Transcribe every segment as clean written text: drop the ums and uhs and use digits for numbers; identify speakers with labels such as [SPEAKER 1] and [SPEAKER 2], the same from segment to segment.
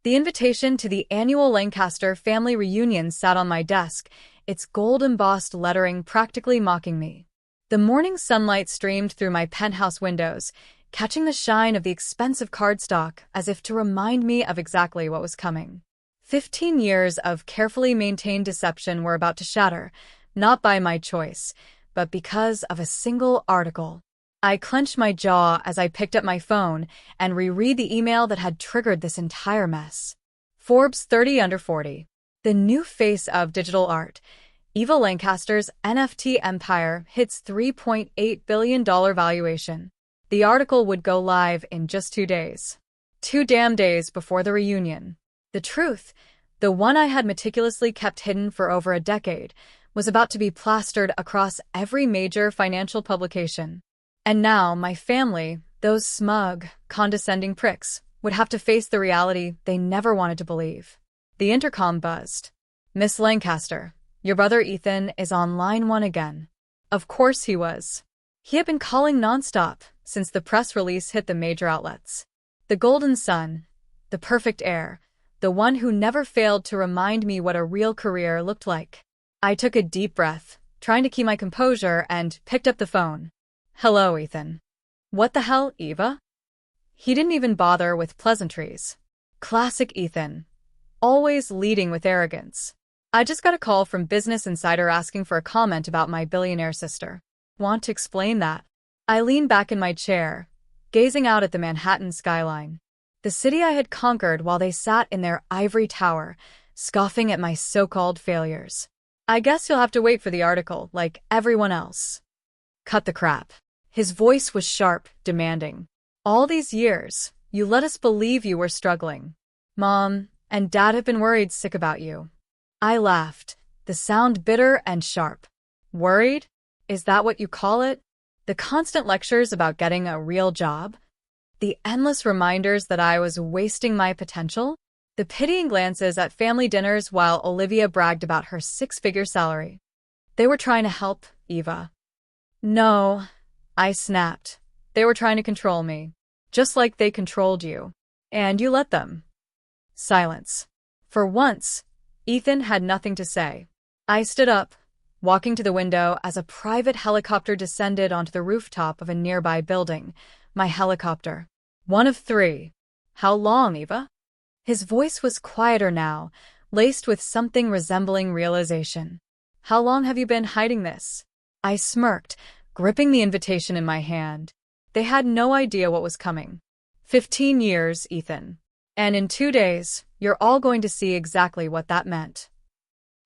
[SPEAKER 1] The invitation to the annual Lancaster family reunion sat on my desk, its gold-embossed lettering practically mocking me. The morning sunlight streamed through my penthouse windows, catching the shine of the expensive cardstock as if to remind me of exactly what was coming. 15 years of carefully maintained deception were about to shatter, not by my choice, but because of a single article. I clenched my jaw as I picked up my phone and reread the email that had triggered this entire mess. Forbes 30 under 40. The new face of digital art. Eva Lancaster's NFT empire hits $3.8 billion valuation. The article would go live in just 2 days. 2 damn days before the reunion. The truth, the one I had meticulously kept hidden for over a decade, was about to be plastered across every major financial publication. And now my family, those smug, condescending pricks, would have to face the reality they never wanted to believe. The intercom buzzed. "Miss Lancaster, your brother Ethan is on line 1 again." Of course he was. He had been calling nonstop since the press release hit the major outlets. The golden son, the perfect heir, the one who never failed to remind me what a real career looked like. I took a deep breath, trying to keep my composure, and picked up the phone. "Hello, Ethan." "What the hell, Eva?" He didn't even bother with pleasantries. Classic Ethan. Always leading with arrogance. "I just got a call from Business Insider asking for a comment about my billionaire sister." "Want to explain that?" I leaned back in my chair, gazing out at the Manhattan skyline. The city I had conquered while they sat in their ivory tower, scoffing at my so-called failures. "I guess you'll have to wait for the article, like everyone else." "Cut the crap." His voice was sharp, demanding. "All these years, you let us believe you were struggling. Mom and Dad have been worried sick about you." I laughed, the sound bitter and sharp. "Worried? Is that what you call it? The constant lectures about getting a real job? The endless reminders that I was wasting my potential? The pitying glances at family dinners while Olivia bragged about her 6-figure salary? They were trying to help, Eva." "No," I snapped. "They were trying to control me. Just like they controlled you. And you let them." Silence. For once, Ethan had nothing to say. I stood up, walking to the window as a private helicopter descended onto the rooftop of a nearby building. My helicopter. One of 3. "How long, Eva?" His voice was quieter now, laced with something resembling realization. "How long have you been hiding this?" I smirked, gripping the invitation in my hand. They had no idea what was coming. 15 years, Ethan. And in 2 days, you're all going to see exactly what that meant.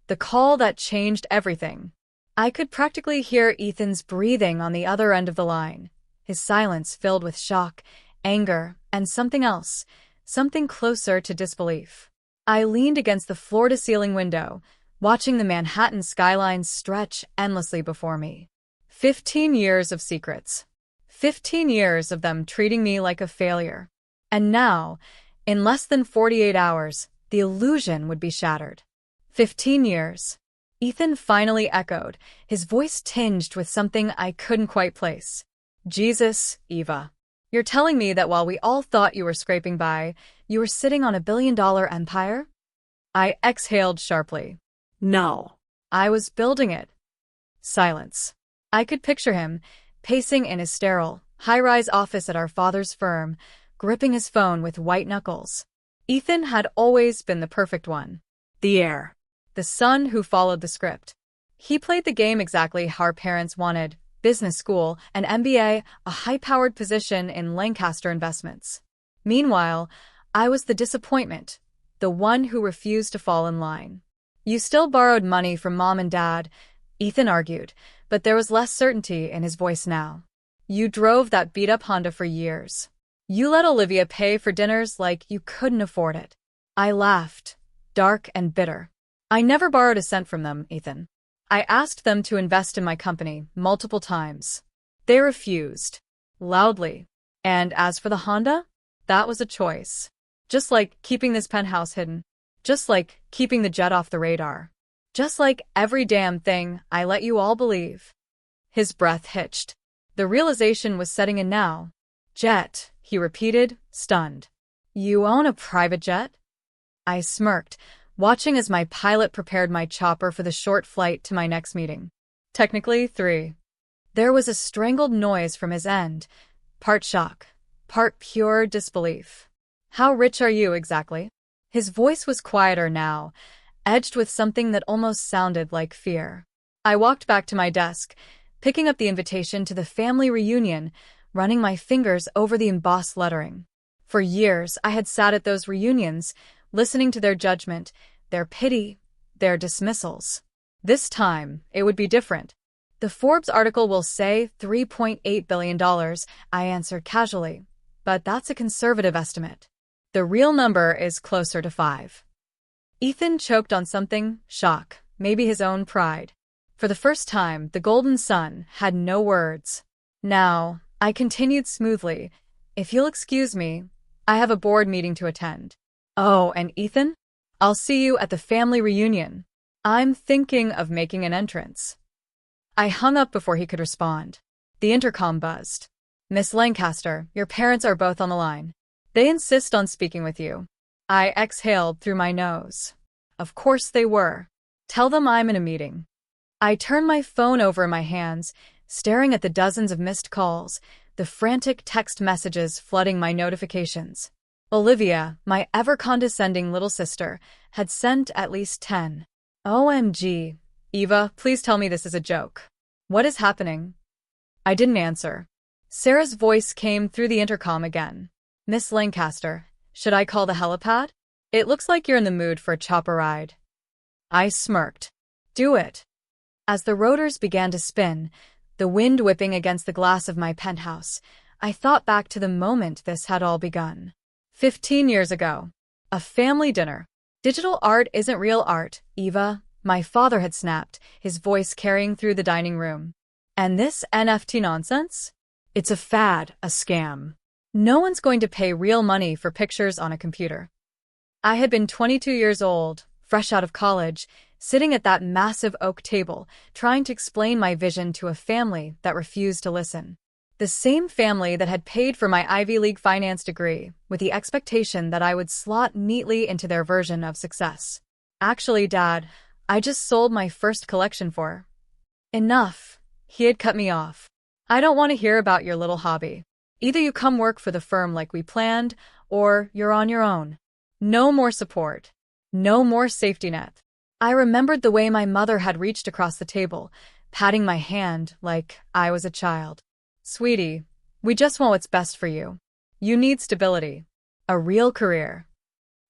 [SPEAKER 1] The call that changed everything. I could practically hear Ethan's breathing on the other end of the line, his silence filled with shock, anger, and something else, something closer to disbelief. I leaned against the floor-to-ceiling window, watching the Manhattan skyline stretch endlessly before me. 15 years of secrets. 15 years of them treating me like a failure. And now, in less than 48 hours, the illusion would be shattered. 15 years. Ethan finally echoed, his voice tinged with something I couldn't quite place. "Jesus, Eva. You're telling me that while we all thought you were scraping by, you were sitting on a billion-dollar empire?" I exhaled sharply. "No. I was building it." Silence. I could picture him, pacing in his sterile, high-rise office at our father's firm, gripping his phone with white knuckles. Ethan had always been the perfect one. The heir. The son who followed the script. He played the game exactly how our parents wanted: business school, an MBA, a high-powered position in Lancaster Investments. Meanwhile, I was the disappointment, the one who refused to fall in line. "You still borrowed money from Mom and Dad," Ethan argued, but there was less certainty in his voice now. "You drove that beat-up Honda for years. You let Olivia pay for dinners like you couldn't afford it." I laughed, dark and bitter. "I never borrowed a cent from them, Ethan. I asked them to invest in my company multiple times. They refused. Loudly. And as for the Honda, that was a choice. Just like keeping this penthouse hidden. Just like keeping the jet off the radar. Just like every damn thing I let you all believe." His breath hitched. The realization was setting in now. "Jet," he repeated, stunned. "You own a private jet?" I smirked, watching as my pilot prepared my chopper for the short flight to my next meeting. Technically, 3. There was a strangled noise from his end, part shock, part pure disbelief. How rich are you exactly? His voice was quieter now, edged with something that almost sounded like fear. I walked back to my desk, picking up the invitation to the family reunion, running my fingers over the embossed lettering. For years, I had sat at those reunions, listening to their judgment, their pity, their dismissals. This time, it would be different. The Forbes article will say $3.8 billion, I answered casually. But that's a conservative estimate. The real number is closer to 5. Ethan choked on something, shock, maybe his own pride. For the first time, the golden son had no words. Now, I continued smoothly, if you'll excuse me, I have a board meeting to attend. Oh, and Ethan? I'll see you at the family reunion. I'm thinking of making an entrance. I hung up before he could respond. The intercom buzzed. Miss Lancaster, your parents are both on the line. They insist on speaking with you. I exhaled through my nose. Of course they were. Tell them I'm in a meeting. I turned my phone over in my hands, staring at the dozens of missed calls, the frantic text messages flooding my notifications. Olivia, my ever-condescending little sister, had sent at least 10. OMG. Eva, please tell me this is a joke. What is happening? I didn't answer. Sarah's voice came through the intercom again. Miss Lancaster, should I call the helipad? It looks like you're in the mood for a chopper ride. I smirked. Do it. As the rotors began to spin, the wind whipping against the glass of my penthouse, I thought back to the moment this had all begun. 15 years ago. A family dinner. Digital art isn't real art, Eva, my father had snapped, his voice carrying through the dining room. And this NFT nonsense? It's a fad, a scam. No one's going to pay real money for pictures on a computer. I had been 22 years old, fresh out of college, sitting at that massive oak table, trying to explain my vision to a family that refused to listen. The same family that had paid for my Ivy League finance degree, with the expectation that I would slot neatly into their version of success. Actually, Dad, I just sold my first collection for. Enough. He had cut me off. I don't want to hear about your little hobby. Either you come work for the firm like we planned, or you're on your own. No more support. No more safety net. I remembered the way my mother had reached across the table, patting my hand like I was a child. Sweetie, we just want what's best for you. You need stability. A real career.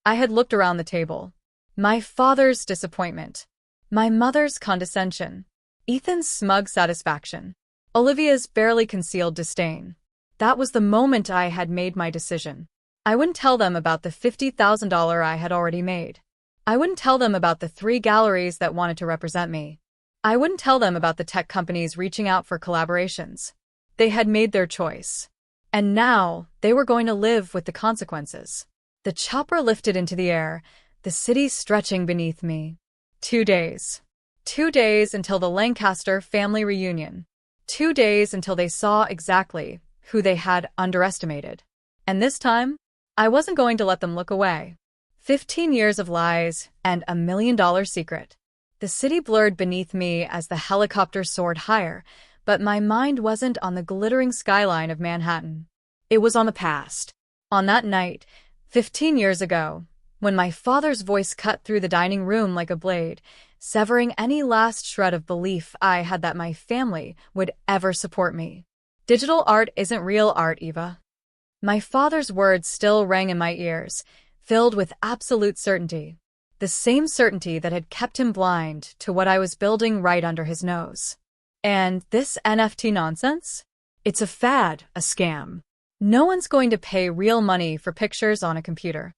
[SPEAKER 1] I had looked around the table. My father's disappointment. My mother's condescension. Ethan's smug satisfaction. Olivia's barely concealed disdain. That was the moment I had made my decision. I wouldn't tell them about the $50,000 I had already made. I wouldn't tell them about the 3 galleries that wanted to represent me. I wouldn't tell them about the tech companies reaching out for collaborations. They had made their choice. And now, they were going to live with the consequences. The chopper lifted into the air, the city stretching beneath me. 2 days. 2 days until the Lancaster family reunion. 2 days until they saw exactly who they had underestimated. And this time, I wasn't going to let them look away. 15 years of lies and $1 million secret. The city blurred beneath me as the helicopter soared higher, but my mind wasn't on the glittering skyline of Manhattan. It was on the past. On that night, 15 years ago, when my father's voice cut through the dining room like a blade, severing any last shred of belief I had that my family would ever support me. Digital art isn't real art, Eva. My father's words still rang in my ears, filled with absolute certainty. The same certainty that had kept him blind to what I was building right under his nose. And this NFT nonsense? It's a fad, a scam. No one's going to pay real money for pictures on a computer.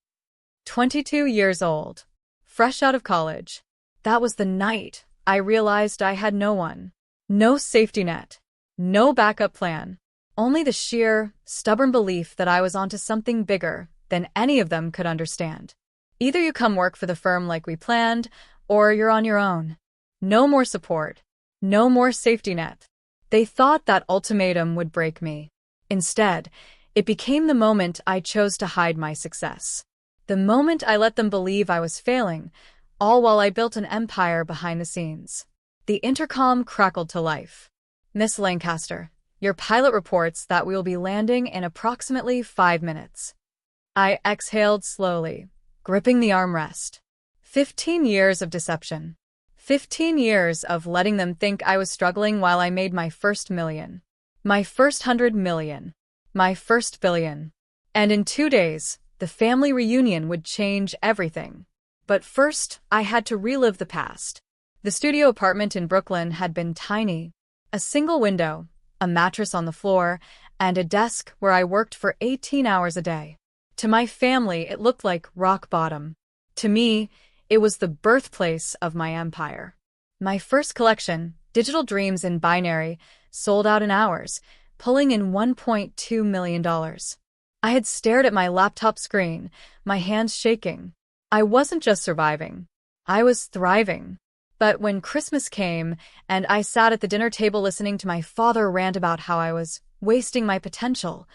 [SPEAKER 1] 22 years old. Fresh out of college. That was the night I realized I had no one. No safety net. No backup plan. Only the sheer, stubborn belief that I was onto something bigger than any of them could understand. Either you come work for the firm like we planned, or you're on your own. No more support. No more safety net. They thought that ultimatum would break me. Instead, it became the moment I chose to hide my success. The moment I let them believe I was failing, all while I built an empire behind the scenes. The intercom crackled to life. Miss Lancaster, your pilot reports that we will be landing in approximately 5 minutes. I exhaled slowly, gripping the armrest. 15 years of deception. 15 years of letting them think I was struggling while I made my first million. My first 100 million. My first billion. And in 2 days, the family reunion would change everything. But first, I had to relive the past. The studio apartment in Brooklyn had been tiny. A single window, a mattress on the floor, and a desk where I worked for 18 hours a day. To my family, it looked like rock bottom. To me, it was the birthplace of my empire. My first collection, Digital Dreams in Binary, sold out in hours, pulling in $1.2 million. I had stared at my laptop screen, my hands shaking. I wasn't just surviving. I was thriving. But when Christmas came, and I sat at the dinner table listening to my father rant about how I was wasting my potential,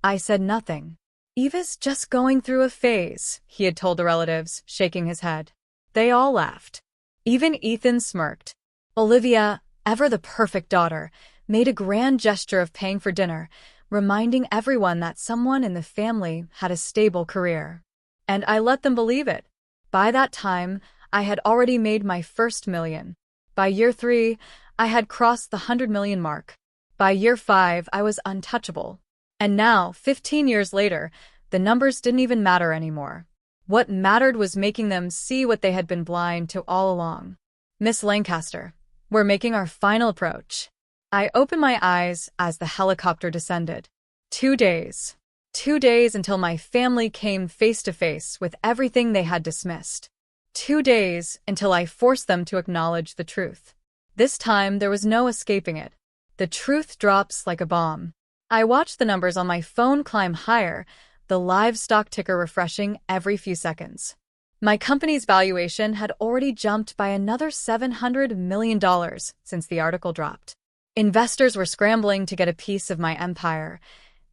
[SPEAKER 1] I said nothing. "Eva's just going through a phase," he had told the relatives, shaking his head. They all laughed. Even Ethan smirked. Olivia, ever the perfect daughter, made a grand gesture of paying for dinner, reminding everyone that someone in the family had a stable career. And I let them believe it. By that time, I had already made my first million. By year 3, I had crossed the 100 million mark. By year 5, I was untouchable. And now, 15 years later, the numbers didn't even matter anymore. What mattered was making them see what they had been blind to all along. "Miss Lancaster, we're making our final approach." I opened my eyes as the helicopter descended. 2 days. 2 days until my family came face to face with everything they had dismissed. 2 days until I forced them to acknowledge the truth. This time, there was no escaping it. The truth drops like a bomb. I watched the numbers on my phone climb higher, the live stock ticker refreshing every few seconds. My company's valuation had already jumped by another $700 million since the article dropped. Investors were scrambling to get a piece of my empire,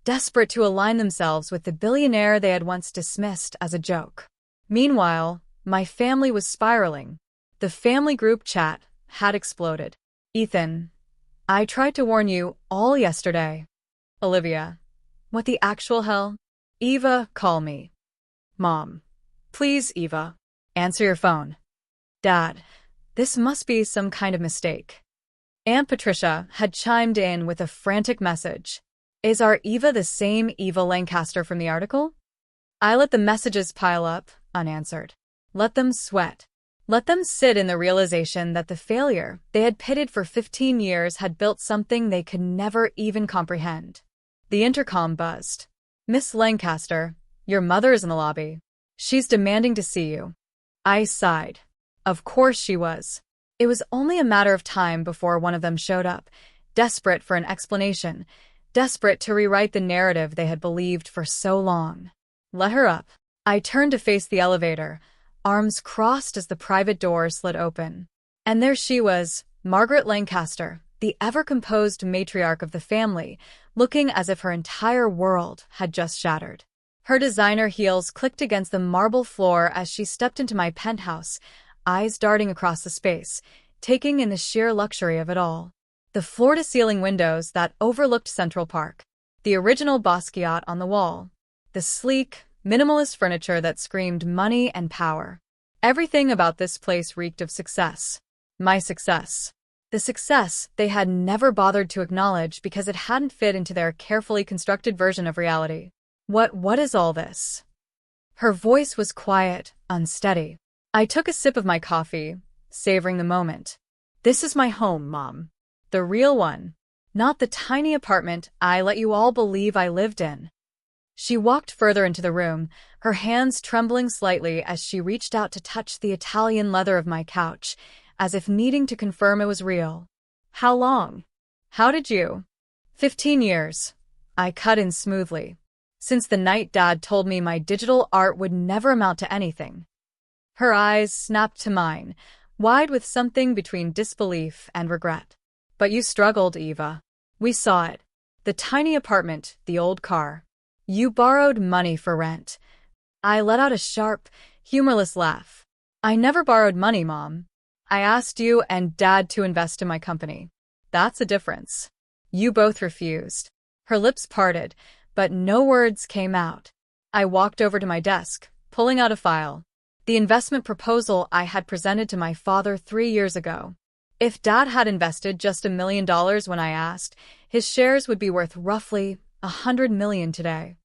[SPEAKER 1] desperate to align themselves with the billionaire they had once dismissed as a joke. Meanwhile, my family was spiraling. The family group chat had exploded. "Ethan, I tried to warn you all yesterday." "Olivia, what the actual hell?" "Eva, call me." "Mom, please, Eva, answer your phone." "Dad, this must be some kind of mistake." Aunt Patricia had chimed in with a frantic message. "Is our Eva the same Eva Lancaster from the article?" I let the messages pile up, unanswered. Let them sweat. Let them sit in the realization that the failure they had pitted for 15 years had built something they could never even comprehend. The intercom buzzed. "Miss Lancaster, your mother is in the lobby. She's demanding to see you." I sighed. Of course she was. It was only a matter of time before one of them showed up, desperate for an explanation, desperate to rewrite the narrative they had believed for so long. "Let her up." I turned to face the elevator, arms crossed as the private door slid open. And there she was, Margaret Lancaster, the ever-composed matriarch of the family, looking as if her entire world had just shattered. Her designer heels clicked against the marble floor as she stepped into my penthouse, eyes darting across the space, taking in the sheer luxury of it all. The floor-to-ceiling windows that overlooked Central Park. The original Basquiat on the wall. The sleek, minimalist furniture that screamed money and power. Everything about this place reeked of success. My success. The success they had never bothered to acknowledge because it hadn't fit into their carefully constructed version of reality. What is all this?" Her voice was quiet, unsteady. I took a sip of my coffee, savoring the moment. "This is my home, Mom. The real one. Not the tiny apartment I let you all believe I lived in." She walked further into the room, her hands trembling slightly as she reached out to touch the Italian leather of my couch, as if needing to confirm it was real. "How long? How did you?" 15 years. I cut in smoothly. "Since the night Dad told me my digital art would never amount to anything." Her eyes snapped to mine, wide with something between disbelief and regret. "But you struggled, Eva. We saw it. The tiny apartment, the old car. You borrowed money for rent. I let out a sharp, humorless laugh. I never borrowed money, Mom. I asked you and Dad to invest in my company. That's a difference. You both refused. Her lips parted, but no words came out. I walked over to my desk, pulling out a file. The investment proposal I had presented to my father 3 years ago. If Dad had invested just $1 million when I asked, his shares would be worth roughly $100 million today.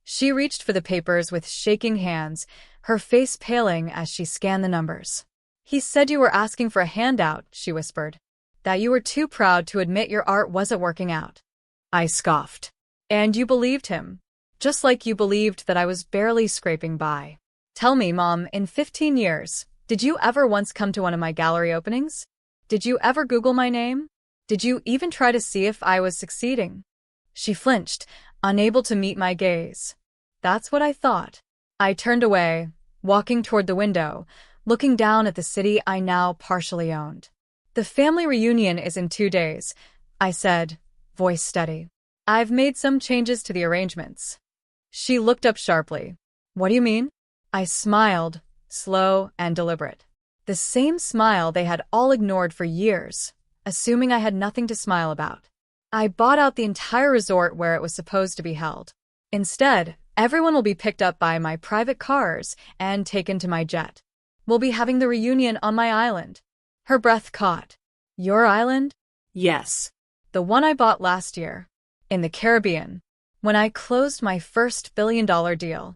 [SPEAKER 1] She reached for the papers with shaking hands, her face paling as she scanned the numbers. He said you were asking for a handout, she whispered. That you were too proud to admit your art wasn't working out. I scoffed. And you believed him. Just like you believed that I was barely scraping by. Tell me, Mom, in 15 years, did you ever once come to one of my gallery openings? Did you ever Google my name? Did you even try to see if I was succeeding? She flinched, unable to meet my gaze. That's what I thought. I turned away, walking toward the window, looking down at the city I now partially owned. The family reunion is in 2 days, I said, voice steady. I've made some changes to the arrangements. She looked up sharply. What do you mean? I smiled, slow and deliberate. The same smile they had all ignored for years, assuming I had nothing to smile about. I bought out the entire resort where it was supposed to be held. Instead, everyone will be picked up by my private cars and taken to my jet. We'll be having the reunion on my island. Her breath caught. Your island? Yes. The one I bought last year. In the Caribbean. When I closed my first billion-dollar deal.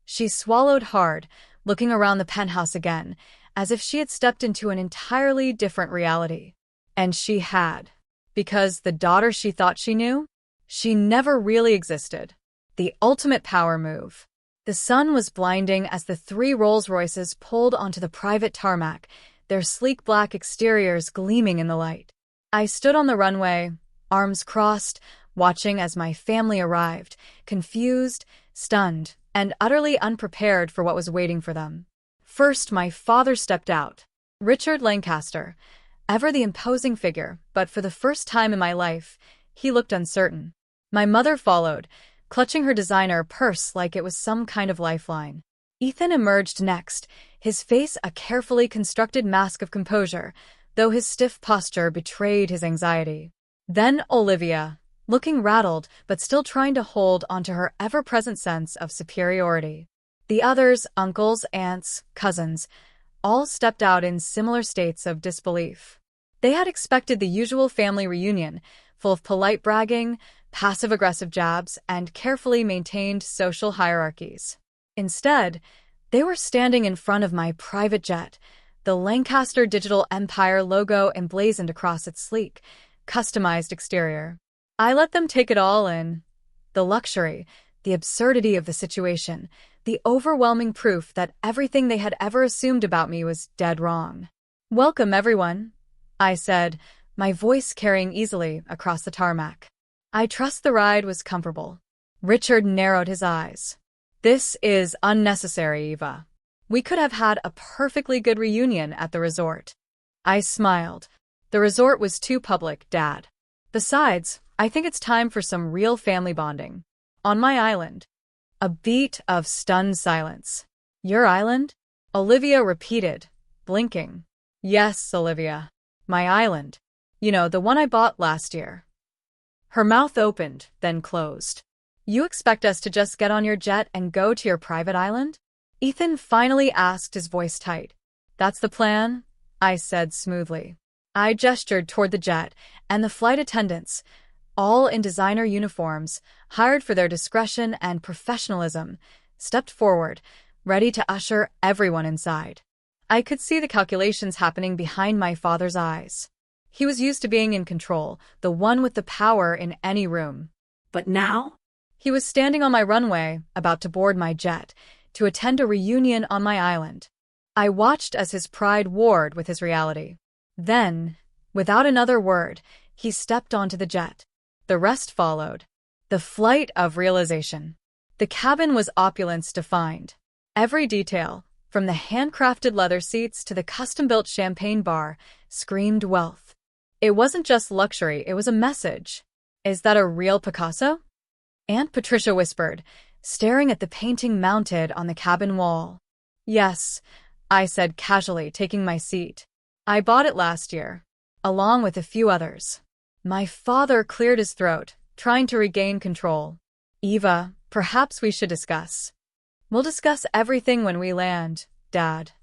[SPEAKER 1] She swallowed hard, looking around the penthouse again, as if she had stepped into an entirely different reality. And she had. Because the daughter she thought she knew? She never really existed. The ultimate power move. The sun was blinding as the 3 Rolls-Royces pulled onto the private tarmac, their sleek black exteriors gleaming in the light. I stood on the runway, arms crossed, watching as my family arrived, confused, stunned, and utterly unprepared for what was waiting for them. First, my father stepped out. Richard Lancaster, ever the imposing figure, but for the first time in my life, he looked uncertain. My mother followed, clutching her designer purse like it was some kind of lifeline. Ethan emerged next, his face a carefully constructed mask of composure, though his stiff posture betrayed his anxiety. Then Olivia, looking rattled but still trying to hold onto her ever-present sense of superiority. The others, uncles, aunts, cousins, all stepped out in similar states of disbelief. They had expected the usual family reunion, full of polite bragging, passive-aggressive jabs, and carefully maintained social hierarchies. Instead, they were standing in front of my private jet, the Lancaster Digital Empire logo emblazoned across its sleek, customized exterior. I let them take it all in. The luxury, the absurdity of the situation, the overwhelming proof that everything they had ever assumed about me was dead wrong. Welcome, everyone, I said, my voice carrying easily across the tarmac. I trust the ride was comfortable. Richard narrowed his eyes. This is unnecessary, Eva. We could have had a perfectly good reunion at the resort. I smiled. The resort was too public, Dad. Besides, I think it's time for some real family bonding. On my island. A beat of stunned silence. Your island? Olivia repeated, blinking. Yes, Olivia. My island. You know, the one I bought last year. Her mouth opened, then closed. You expect us to just get on your jet and go to your private island? Ethan finally asked, his voice tight. That's the plan? I said smoothly. I gestured toward the jet, and the flight attendants, all in designer uniforms, hired for their discretion and professionalism, stepped forward, ready to usher everyone inside. I could see the calculations happening behind my father's eyes. He was used to being in control, the one with the power in any room. But now? He was standing on my runway, about to board my jet, to attend a reunion on my island. I watched as his pride warred with his reality. Then, without another word, he stepped onto the jet. The rest followed. The flight of realization. The cabin was opulence defined. Every detail, from the handcrafted leather seats to the custom-built champagne bar, screamed wealth. It wasn't just luxury, it was a message. Is that a real Picasso? Aunt Patricia whispered, staring at the painting mounted on the cabin wall. "Yes," I said casually, taking my seat. "I bought it last year, along with a few others." My father cleared his throat, trying to regain control. "Eva, perhaps we should discuss." "We'll discuss everything when we land, Dad."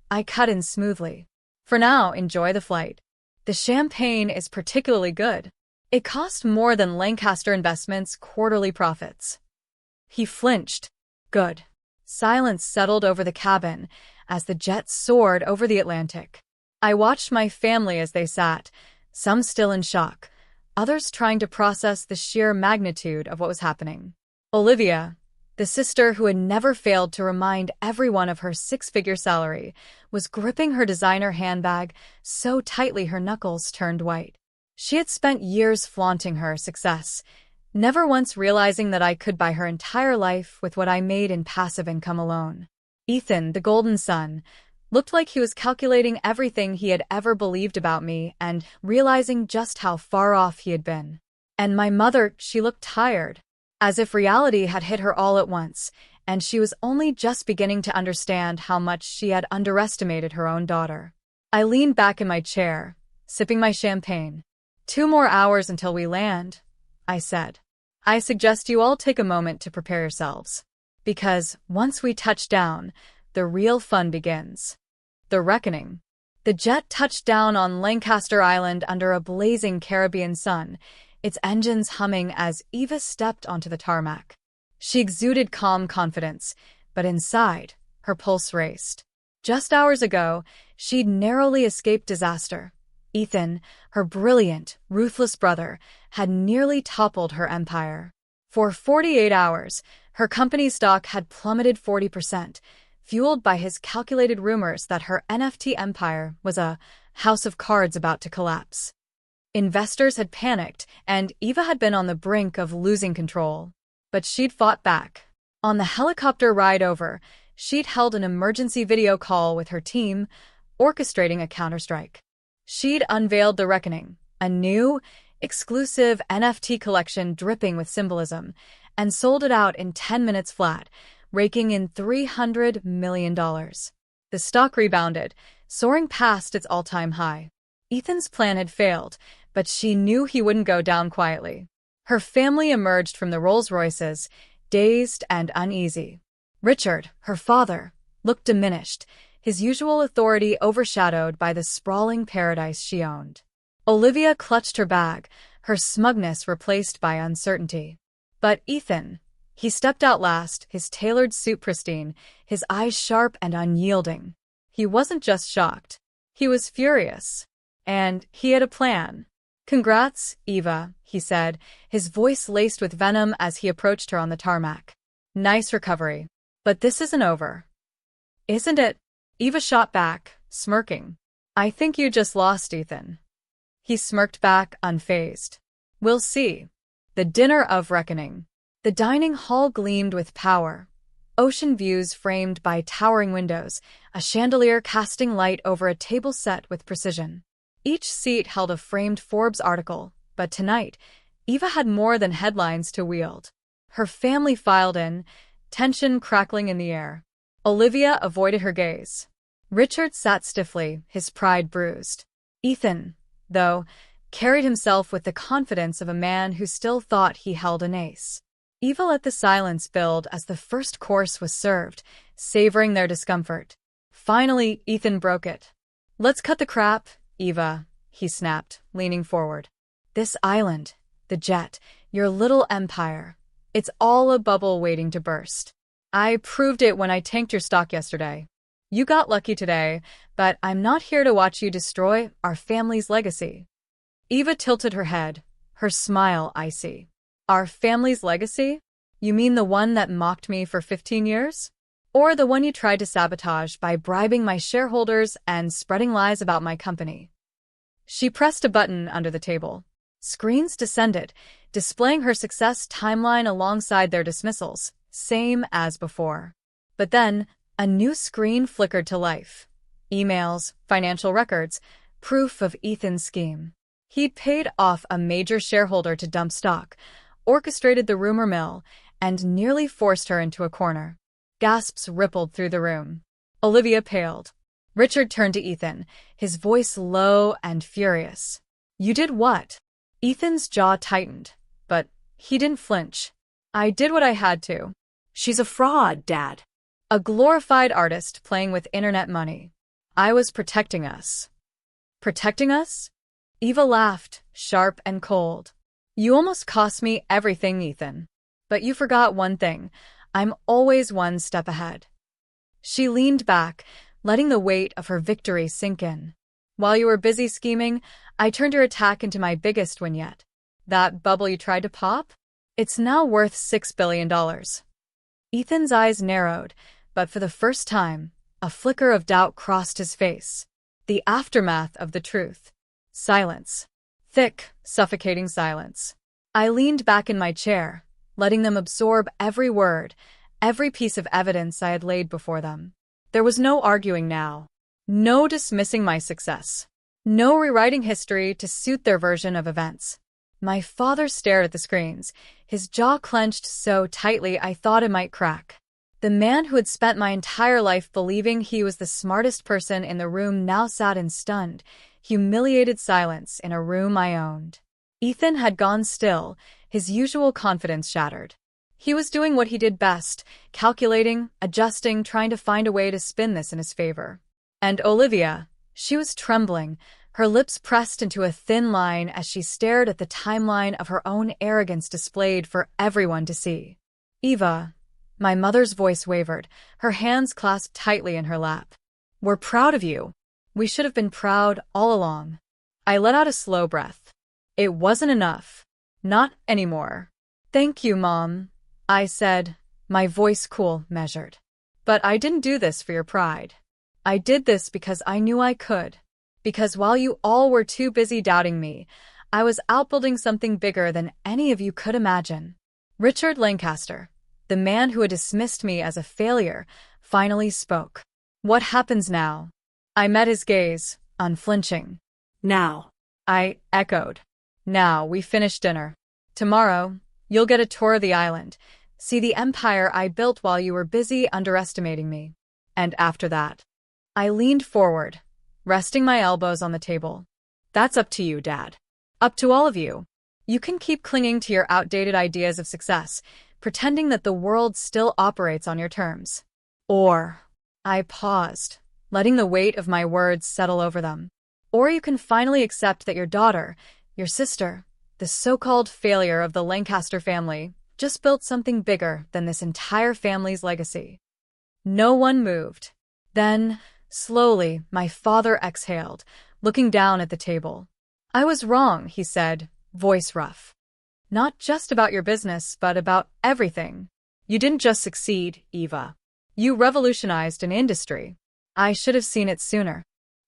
[SPEAKER 1] I cut in smoothly. "For now, enjoy the flight. The champagne is particularly good. It cost more than Lancaster Investments' quarterly profits." He flinched. "Good." Silence settled over the cabin as the jet soared over the Atlantic. I watched my family as they sat, some still in shock, others trying to process the sheer magnitude of what was happening. Olivia, the sister who had never failed to remind everyone of her six-figure salary, was gripping her designer handbag so tightly her knuckles turned white. She had spent years flaunting her success, never once realizing that I could buy her entire life with what I made in passive income alone. Ethan, the golden son, looked like he was calculating everything he had ever believed about me and realizing just how far off he had been. And my mother, she looked tired, as if reality had hit her all at once, and she was only just beginning to understand how much she had underestimated her own daughter. I leaned back in my chair, sipping my champagne. 2 more hours until we land," I said. "I suggest you all take a moment to prepare yourselves. Because once we touch down, the real fun begins." The reckoning. The jet touched down on Lancaster Island under a blazing Caribbean sun, its engines humming as Eva stepped onto the tarmac. She exuded calm confidence, but inside, her pulse raced. Just hours ago, she'd narrowly escaped disaster. Ethan, her brilliant, ruthless brother, had nearly toppled her empire. For 48 hours, her company's stock had plummeted 40%, fueled by his calculated rumors that her NFT empire was a house of cards about to collapse. Investors had panicked, and Eva had been on the brink of losing control. But she'd fought back. On the helicopter ride over, she'd held an emergency video call with her team, orchestrating a counterstrike. She'd unveiled the reckoning, a new, exclusive NFT collection dripping with symbolism, and sold it out in 10 minutes flat, raking in $300 million. The stock rebounded, soaring past its all-time high. Ethan's plan had failed, but she knew he wouldn't go down quietly. Her family emerged from the Rolls-Royces, dazed and uneasy. Richard, her father, looked diminished, his usual authority overshadowed by the sprawling paradise she owned. Olivia clutched her bag, her smugness replaced by uncertainty. But Ethan, he stepped out last, his tailored suit pristine, his eyes sharp and unyielding. He wasn't just shocked. He was furious. And he had a plan. "Congrats, Eva," he said, his voice laced with venom as he approached her on the tarmac. "Nice recovery. But this isn't over." "Isn't it?" Eva shot back, smirking. "I think you just lost, Ethan." He smirked back, unfazed. "We'll see." The dinner of reckoning. The dining hall gleamed with power. Ocean views framed by towering windows, a chandelier casting light over a table set with precision. Each seat held a framed Forbes article, but tonight, Eva had more than headlines to wield. Her family filed in, tension crackling in the air. Olivia avoided her gaze. Richard sat stiffly, his pride bruised. Ethan, though, carried himself with the confidence of a man who still thought he held an ace. Eva let the silence build as the first course was served, savoring their discomfort. Finally, Ethan broke it. "Let's cut the crap, Eva," he snapped, leaning forward. "This island, the jet, your little empire, it's all a bubble waiting to burst. I proved it when I tanked your stock yesterday. You got lucky today, but I'm not here to watch you destroy our family's legacy." Eva tilted her head, her smile icy. "Our family's legacy? You mean the one that mocked me for 15 years? Or the one you tried to sabotage by bribing my shareholders and spreading lies about my company?" She pressed a button under the table. Screens descended, displaying her success timeline alongside their dismissals, same as before. But then, a new screen flickered to life. Emails, financial records, proof of Ethan's scheme. He'd paid off a major shareholder to dump stock, orchestrated the rumor mill, and nearly forced her into a corner. Gasps rippled through the room. Olivia paled. Richard turned to Ethan, his voice low and furious. "You did what?" Ethan's jaw tightened, but he didn't flinch. "I did what I had to."
[SPEAKER 2] "She's a fraud, Dad."
[SPEAKER 1] "A glorified artist playing with internet money. I was protecting us." "Protecting us?" Eva laughed, sharp and cold. "You almost cost me everything, Ethan. But you forgot one thing. I'm always one step ahead." She leaned back, letting the weight of her victory sink in. "While you were busy scheming, I turned your attack into my biggest win yet. That bubble you tried to pop? It's now worth $6 billion. Ethan's eyes narrowed, but for the first time, a flicker of doubt crossed his face. The aftermath of the truth. Silence. Thick, suffocating silence. I leaned back in my chair, letting them absorb every word, every piece of evidence I had laid before them. There was no arguing now. No dismissing my success. No rewriting history to suit their version of events. My father stared at the screens, his jaw clenched so tightly I thought it might crack. The man who had spent my entire life believing he was the smartest person in the room now sat in stunned, humiliated silence in a room I owned. Ethan had gone still, his usual confidence shattered. He was doing what he did best, calculating, adjusting, trying to find a way to spin this in his favor. And Olivia, she was trembling, her lips pressed into a thin line as she stared at the timeline of her own arrogance displayed for everyone to see. "Eva," my mother's voice wavered, her hands clasped tightly in her lap. "We're proud of you. We should have been proud all along." I let out a slow breath. It wasn't enough. Not anymore. "Thank you, Mom," I said, my voice cool, measured. "But I didn't do this for your pride. I did this because I knew I could. Because while you all were too busy doubting me, I was outbuilding something bigger than any of you could imagine." Richard Lancaster, the man who had dismissed me as a failure, finally spoke. "What happens now?" I met his gaze, unflinching.
[SPEAKER 2] "Now."
[SPEAKER 1] I echoed. "Now we finish dinner. Tomorrow, you'll get a tour of the island, see the empire I built while you were busy underestimating me. And after that." I leaned forward, resting my elbows on the table. "That's up to you, Dad. Up to all of you. You can keep clinging to your outdated ideas of success, pretending that the world still operates on your terms. Or," I paused, letting the weight of my words settle over them, "or you can finally accept that your daughter, your sister, the so-called failure of the Lancaster family, just built something bigger than this entire family's legacy." No one moved. Then, slowly, my father exhaled, looking down at the table. "I was wrong," he said, voice rough. "Not just about your business, but about everything. You didn't just succeed, Eva. You revolutionized an industry. I should have seen it sooner."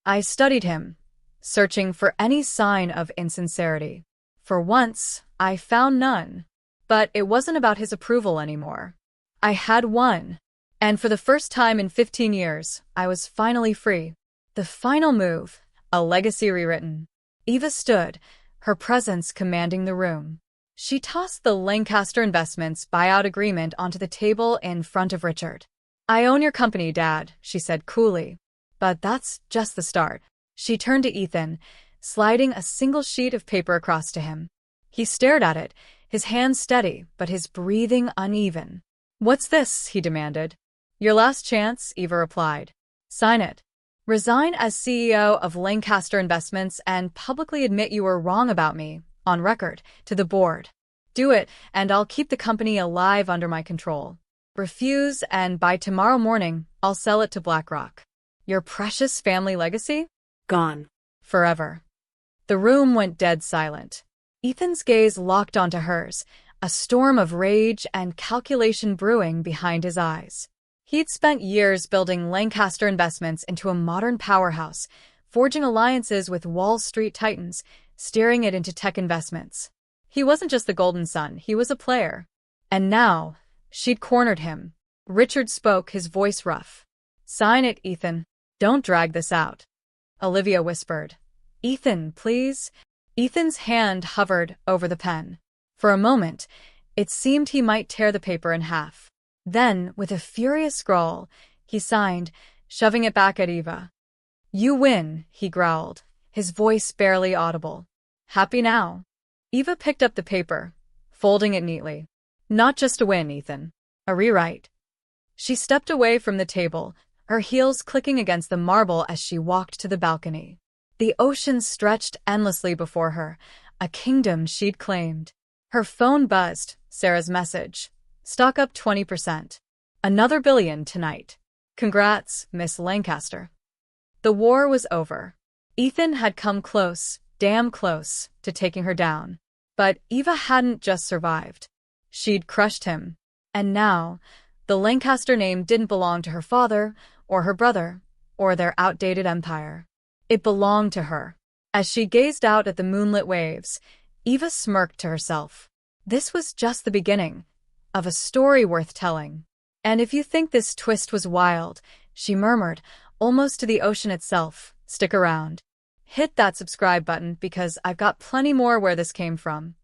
[SPEAKER 1] I studied him, searching for any sign of insincerity. For once, I found none. But it wasn't about his approval anymore. I had won. And for the first time in 15 years, I was finally free. The final move, a legacy rewritten. Eva stood, her presence commanding the room. She tossed the Lancaster Investments buyout agreement onto the table in front of Richard. "I own your company, Dad," she said coolly. "But that's just the start." She turned to Ethan, sliding a single sheet of paper across to him. He stared at it, his hands steady, but his breathing uneven. "What's this?" he demanded. "Your last chance," Eva replied. "Sign it. Resign as CEO of Lancaster Investments and publicly admit you were wrong about me, on record, to the board. Do it, and I'll keep the company alive under my control. Refuse, and by tomorrow morning, I'll sell it to BlackRock. Your precious family legacy?
[SPEAKER 2] Gone.
[SPEAKER 1] Forever." The room went dead silent. Ethan's gaze locked onto hers, a storm of rage and calculation brewing behind his eyes. He'd spent years building Lancaster Investments into a modern powerhouse, forging alliances with Wall Street titans, steering it into tech investments. He wasn't just the golden son, he was a player. And now, she'd cornered him. Richard spoke, his voice rough. "Sign it, Ethan. Don't drag this out." Olivia whispered. "Ethan, please." Ethan's hand hovered over the pen. For a moment, It seemed he might tear the paper in half. Then, with a furious scrawl, he signed, shoving it back at Eva. "You win," he growled, his voice barely audible. "Happy now?" Eva picked up the paper, folding it neatly. "Not just a win, Ethan. A rewrite." She stepped away from the table, her heels clicking against the marble as she walked to the balcony. The ocean stretched endlessly before her, a kingdom she'd claimed. Her phone buzzed, Sarah's message. "Stock up 20%. Another billion tonight. Congrats, Miss Lancaster." The war was over. Ethan had come close, damn close, to taking her down. But Eva hadn't just survived. She'd crushed him. And now, the Lancaster name didn't belong to her father, or her brother, or their outdated empire. It belonged to her. As she gazed out at the moonlit waves, Eva smirked to herself. This was just the beginning of a story worth telling. "And if you think this twist was wild," she murmured, almost to the ocean itself, "stick around. Hit that subscribe button because I've got plenty more where this came from."